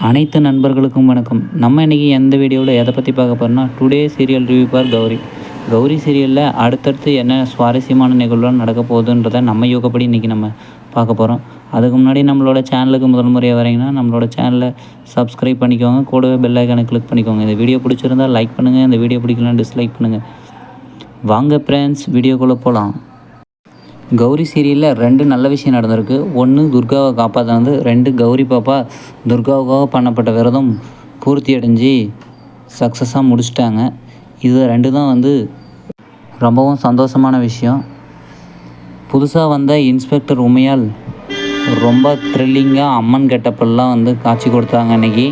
அனைத்து நண்பர்களுக்கும் வணக்கம். நம்ம இன்றைக்கி எந்த வீடியோவில் எதை பற்றி பார்க்க போகிறோம்னா, today serial review for Gowri. Gowri சீரியலில் அடுத்தடுத்து என்ன சுவாரஸ்யமான நிகழ்வுலாம் நடக்க போகுதுன்றதை நம்ம யோகப்படி இன்றைக்கி நம்ம பார்க்க போகிறோம். அதுக்கு முன்னாடி நம்மளோட சேனலுக்கு முதல் முறையாக வரீங்கன்னா நம்மளோட சேனலை சப்ஸ்கிரைப் பண்ணிக்கோங்க, கூடவே பெல் ஐக்கானை கிளிக் பண்ணிக்கோங்க. இந்த வீடியோ பிடிச்சிருந்தால் லைக் பண்ணுங்கள், இந்த வீடியோ பிடிக்கலாம் டிஸ்லைக் பண்ணுங்கள். வாங்க ஃப்ரெண்ட்ஸ், வீடியோக்குள்ளே போகலாம். கௌரி சீரியலில் 2 நல்ல விஷயம் நடந்திருக்கு. 1 துர்காவை காப்பாற்றினது, 2 கௌரி பாப்பா துர்காவுக்காக பண்ணப்பட்ட விரதம் பூர்த்தி அடைஞ்சு சக்ஸஸாக முடிச்சிட்டாங்க. இது 2 தான் ரொம்பவும் சந்தோஷமான விஷயம். புதுசாக வந்த இன்ஸ்பெக்டர் உமையால் ரொம்ப த்ரில்லிங்காக அம்மன் கெட்டப்பெல்லாம் காட்சி கொடுத்தாங்க இன்றைக்கி.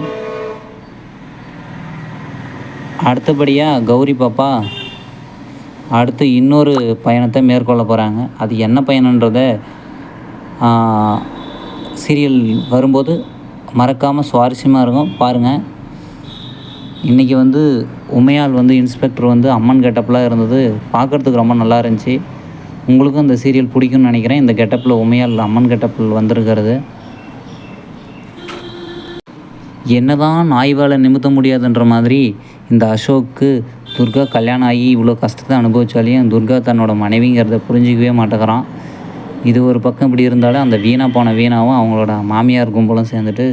அடுத்தபடியாக கௌரி பாப்பா அடுத்து இன்னொரு பயணத்தை மேற்கொள்ள போகிறாங்க. அது என்ன பயணன்றதை சீரியல் வரும்போது மறக்காமல் சுவாரஸ்யமாக இருக்கும், பாருங்கள். இன்றைக்கி உமையால் இன்ஸ்பெக்டர் அம்மன் கெட்டப்லாம் இருந்தது, பார்க்குறதுக்கு ரொம்ப நல்லா இருந்துச்சு. உங்களுக்கும் இந்த சீரியல் பிடிக்கும்னு நினைக்கிறேன். இந்த கெட்டப்பில் உமையால் அம்மன் கெட்டப்பில் வந்திருக்கிறது. என்னதான் நாய்வால் நிமித்த முடியாதுன்ற மாதிரி இந்த அசோக்கு துர்கா கல்யாணம் ஆகி இவ்வளோ கஷ்டத்தை அனுபவிச்சாலையும் துர்கா தன்னோட மனைவிங்கிறத புரிஞ்சிக்கவே மாட்டேங்கிறான். இது ஒரு பக்கம் இப்படி இருந்தாலும் அந்த வீணாவும் அவங்களோட மாமியார் கும்பலும் சேர்ந்துட்டு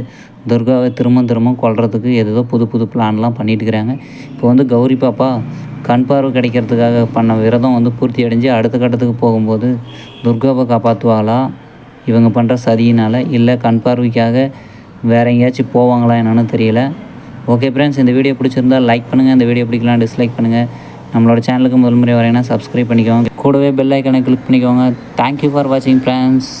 துர்காவை திரும்ப கொல்றதுக்கு ஏதோ புது பிளான்லாம் பண்ணிட்டுருக்கிறாங்க. இப்போ கௌரி பாப்பா கண் பார்வை கிடைக்கிறதுக்காக பண்ண விரதம் பூர்த்தி அடைஞ்சு அடுத்த கட்டத்துக்கு போகும்போது துர்காவை காப்பாற்றுவாங்களா இவங்க பண்ணுற சதியினால், இல்லை கண் பார்வைக்காக வேறு எங்கேயாச்சும் போவாங்களா என்னன்னு தெரியல. ஓகே ஃப்ரெண்ட்ஸ், இந்த வீடியோ பிடிச்சிருந்தால் லைக் பண்ணுங்கள், இந்த வீடியோ பிடிக்கலாம் டிஸ்லைக் பண்ணுங்கள். நம்மளோட சேனலுக்கு முதல் முறை வரீங்கன்னா சப்ஸ்கிரைப் பண்ணிக்கோங்க, கூடவே பெல் ஐக்கானை கிளிக் பண்ணிக்கோங்க. தேங்க்யூ ஃபார் வாட்சிங் ஃப்ரெண்ட்ஸ்.